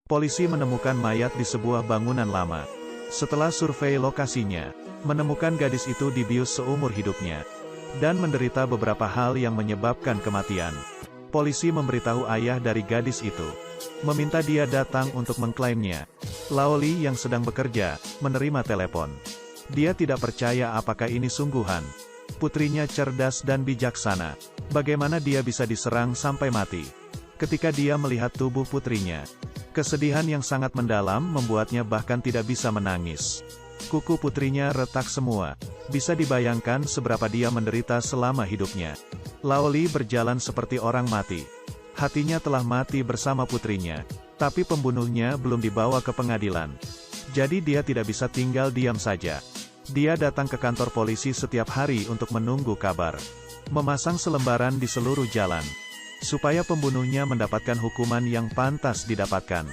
Polisi menemukan mayat di sebuah bangunan lama. Setelah survei lokasinya, menemukan gadis itu dibius seumur hidupnya, dan menderita beberapa hal yang menyebabkan kematian. Polisi memberitahu ayah dari gadis itu, meminta dia datang untuk mengklaimnya. Laoli yang sedang bekerja, menerima telepon. Dia tidak percaya apakah ini sungguhan. Putrinya cerdas dan bijaksana. Bagaimana dia bisa diserang sampai mati? Ketika dia melihat tubuh putrinya, kesedihan yang sangat mendalam membuatnya bahkan tidak bisa menangis. Kuku putrinya retak semua. Bisa dibayangkan seberapa dia menderita selama hidupnya. Laoli berjalan seperti orang mati. Hatinya telah mati bersama putrinya. Tapi pembunuhnya belum dibawa ke pengadilan. Jadi dia tidak bisa tinggal diam saja. Dia datang ke kantor polisi setiap hari untuk menunggu kabar. Memasang selembaran di seluruh jalan, supaya pembunuhnya mendapatkan hukuman yang pantas didapatkan.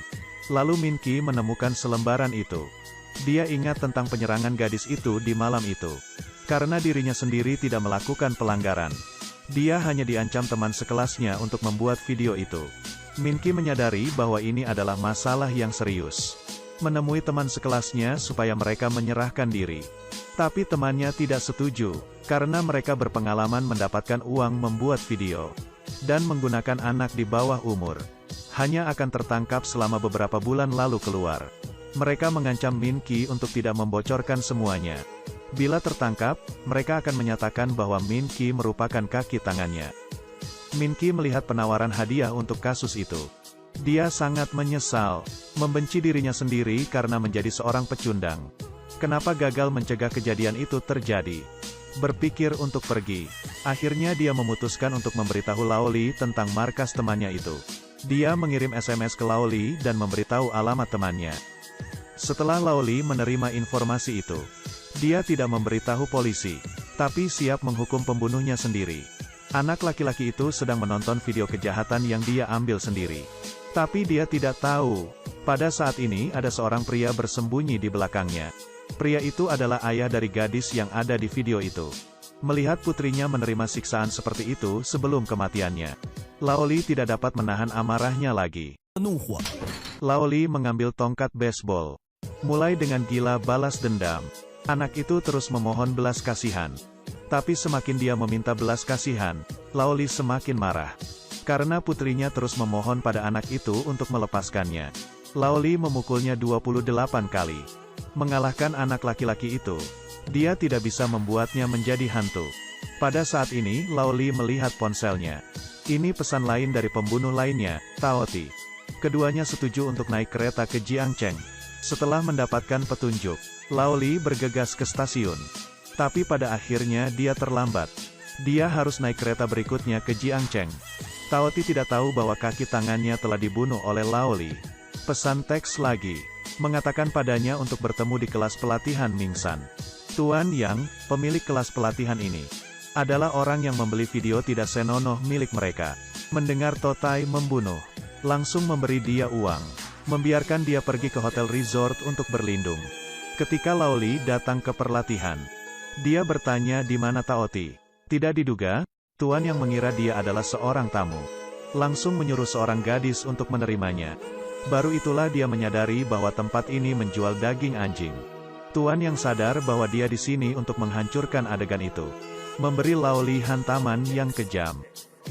Lalu Minky menemukan selembaran itu. Dia ingat tentang penyerangan gadis itu di malam itu. Karena dirinya sendiri tidak melakukan pelanggaran. Dia hanya diancam teman sekelasnya untuk membuat video itu. Minky menyadari bahwa ini adalah masalah yang serius. Menemui teman sekelasnya supaya mereka menyerahkan diri. Tapi temannya tidak setuju, karena mereka berpengalaman mendapatkan uang membuat video. Dan menggunakan anak di bawah umur. Hanya akan tertangkap selama beberapa bulan lalu keluar. Mereka mengancam Minky untuk tidak membocorkan semuanya. Bila tertangkap, mereka akan menyatakan bahwa Minky merupakan kaki tangannya. Minky melihat penawaran hadiah untuk kasus itu. Dia sangat menyesal, membenci dirinya sendiri karena menjadi seorang pecundang. Kenapa gagal mencegah kejadian itu terjadi? Berpikir untuk pergi. Akhirnya dia memutuskan untuk memberitahu Laoli tentang markas temannya itu. Dia mengirim SMS ke Laoli dan memberitahu alamat temannya. Setelah Laoli menerima informasi itu, dia tidak memberitahu polisi, tapi siap menghukum pembunuhnya sendiri. Anak laki-laki itu sedang menonton video kejahatan yang dia ambil sendiri. Tapi dia tidak tahu, pada saat ini ada seorang pria bersembunyi di belakangnya. Pria itu adalah ayah dari gadis yang ada di video itu. Melihat putrinya menerima siksaan seperti itu sebelum kematiannya, Laoli tidak dapat menahan amarahnya lagi. Laoli mengambil tongkat baseball. Mulai dengan gila balas dendam. Anak itu terus memohon belas kasihan. Tapi semakin dia meminta belas kasihan, Laoli semakin marah. Karena putrinya terus memohon pada anak itu untuk melepaskannya. Laoli memukulnya 28 kali. Mengalahkan anak laki-laki itu, dia tidak bisa membuatnya menjadi hantu. Pada saat ini, Laoli melihat ponselnya. Ini pesan lain dari pembunuh lainnya, Taoti. Keduanya setuju untuk naik kereta ke Jiangcheng. Setelah mendapatkan petunjuk, Laoli bergegas ke stasiun. Tapi pada akhirnya dia terlambat. Dia harus naik kereta berikutnya ke Jiangcheng. Taoti tidak tahu bahwa kaki tangannya telah dibunuh oleh Laoli. Pesan teks lagi, mengatakan padanya untuk bertemu di kelas pelatihan Mingsan. Tuan Yang, pemilik kelas pelatihan ini, adalah orang yang membeli video tidak senonoh milik mereka. Mendengar Totai membunuh, langsung memberi dia uang. Membiarkan dia pergi ke hotel resort untuk berlindung. Ketika Laoli datang ke pelatihan, dia bertanya di mana Taoti. Tidak diduga, Tuan yang mengira dia adalah seorang tamu, langsung menyuruh seorang gadis untuk menerimanya. Baru itulah dia menyadari bahwa tempat ini menjual daging anjing. Tuan yang sadar bahwa dia di sini untuk menghancurkan adegan itu, memberi Laoli hantaman yang kejam.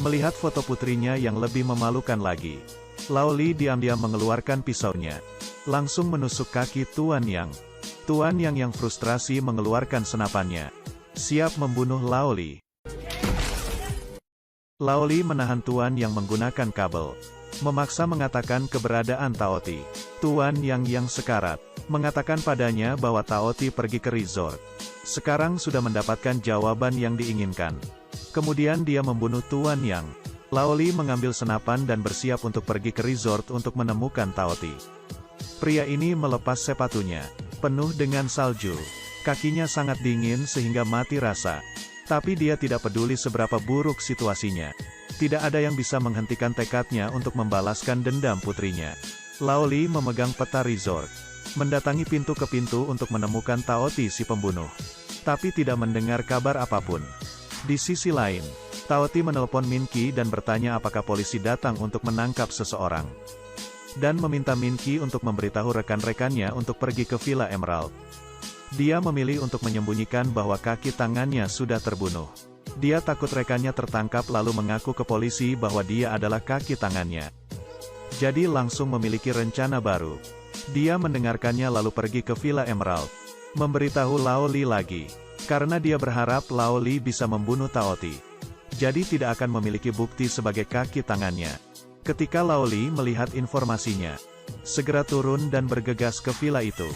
Melihat foto putrinya yang lebih memalukan lagi, Laoli diam-diam mengeluarkan pisaunya, langsung menusuk kaki Tuan Yang. Tuan Yang frustrasi mengeluarkan senapannya, siap membunuh Laoli. Laoli menahan Tuan Yang menggunakan kabel, memaksa mengatakan keberadaan Taoti. Tuan Yang sekarat, mengatakan padanya bahwa Taoti pergi ke resort. Sekarang sudah mendapatkan jawaban yang diinginkan. Kemudian dia membunuh Tuan Yang. Laoli mengambil senapan dan bersiap untuk pergi ke resort untuk menemukan Taoti. Pria ini melepas sepatunya, penuh dengan salju. Kakinya sangat dingin sehingga mati rasa. Tapi dia tidak peduli seberapa buruk situasinya. Tidak ada yang bisa menghentikan tekadnya untuk membalaskan dendam putrinya. Laoli memegang peta resort, mendatangi pintu ke pintu untuk menemukan Taoti si pembunuh. Tapi tidak mendengar kabar apapun. Di sisi lain, Taoti menelpon Minky dan bertanya apakah polisi datang untuk menangkap seseorang. dan meminta Minky untuk memberitahu rekan-rekannya untuk pergi ke Villa Emerald. Dia memilih untuk menyembunyikan bahwa kaki tangannya sudah terbunuh. Dia takut rekannya tertangkap lalu mengaku ke polisi bahwa dia adalah kaki tangannya. Jadi langsung memiliki rencana baru. Dia mendengarkannya lalu pergi ke Villa Emerald. Memberitahu Lao Li lagi. Karena dia berharap Lao Li bisa membunuh Tao Ti. Jadi tidak akan memiliki bukti sebagai kaki tangannya. Ketika Lao Li melihat informasinya, segera turun dan bergegas ke villa itu.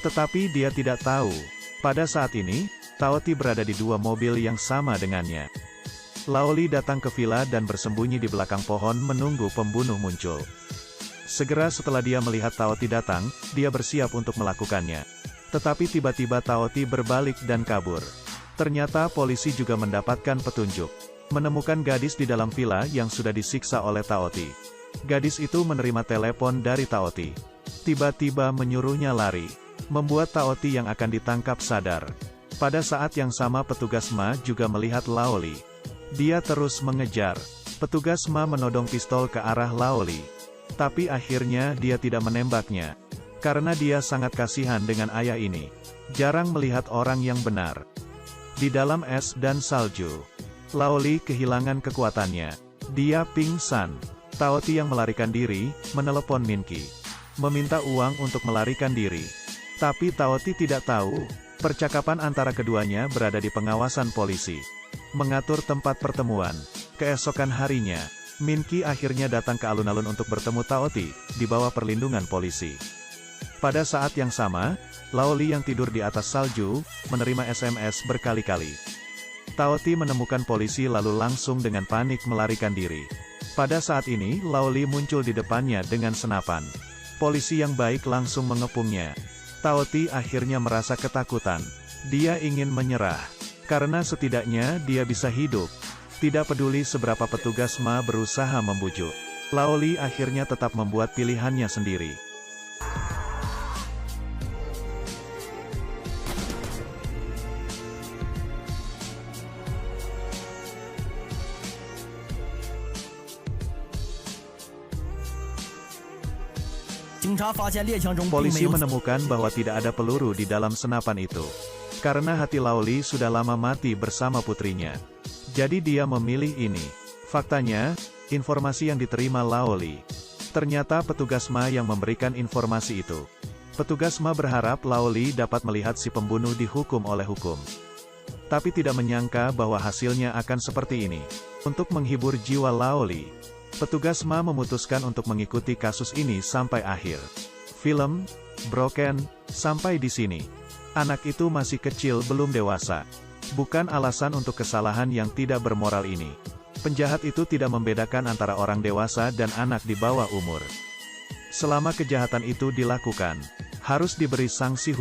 Tetapi dia tidak tahu, pada saat ini, Tao Ti berada di dua mobil yang sama dengannya. Lao Li datang ke villa dan bersembunyi di belakang pohon menunggu pembunuh muncul. Segera setelah dia melihat Tao Ti datang, dia bersiap untuk melakukannya. Tetapi tiba-tiba Tao Ti berbalik dan kabur. Ternyata polisi juga mendapatkan petunjuk. Menemukan gadis di dalam villa yang sudah disiksa oleh Tao Ti. Gadis itu menerima telepon dari Tao Ti. Tiba-tiba menyuruhnya lari. Membuat Tao Ti yang akan ditangkap sadar. Pada saat yang sama petugas Ma juga melihat Lao Li. Dia terus mengejar. Petugas Ma menodong pistol ke arah Lao Li. Tapi akhirnya dia tidak menembaknya. Karena dia sangat kasihan dengan ayah ini. Jarang melihat orang yang benar. Di dalam es dan salju, Lao Li kehilangan kekuatannya. Dia pingsan. Tao Ti yang melarikan diri, menelepon Minky. Meminta uang untuk melarikan diri. Tapi Tao Ti tidak tahu, percakapan antara keduanya berada di pengawasan polisi. Mengatur tempat pertemuan. Keesokan harinya, Minky akhirnya datang ke alun-alun untuk bertemu Tao Ti, di bawah perlindungan polisi. Pada saat yang sama, Lao Li yang tidur di atas salju, menerima SMS berkali-kali. Tao Ti menemukan polisi lalu langsung dengan panik melarikan diri. Pada saat ini, Lao Li muncul di depannya dengan senapan. Polisi yang baik langsung mengepungnya. Tao Ti akhirnya merasa ketakutan. Dia ingin menyerah. Karena setidaknya dia bisa hidup. Tidak peduli seberapa petugas Ma berusaha membujuk. Lao Li akhirnya tetap membuat pilihannya sendiri. Polisi menemukan bahwa tidak ada peluru di dalam senapan itu. Karena hati Lao Li sudah lama mati bersama putrinya. Jadi dia memilih ini. Faktanya, informasi yang diterima Lao Li. Ternyata petugas Ma yang memberikan informasi itu. Petugas Ma berharap Lao Li dapat melihat si pembunuh dihukum oleh hukum. Tapi tidak menyangka bahwa hasilnya akan seperti ini. Untuk menghibur jiwa Lao Li, petugas Ma memutuskan untuk mengikuti kasus ini sampai akhir. Film Broken sampai di sini. Anak itu masih kecil belum dewasa. Bukan alasan untuk kesalahan yang tidak bermoral ini. Penjahat itu tidak membedakan antara orang dewasa dan anak di bawah umur. Selama kejahatan itu dilakukan, harus diberi sanksi hukum.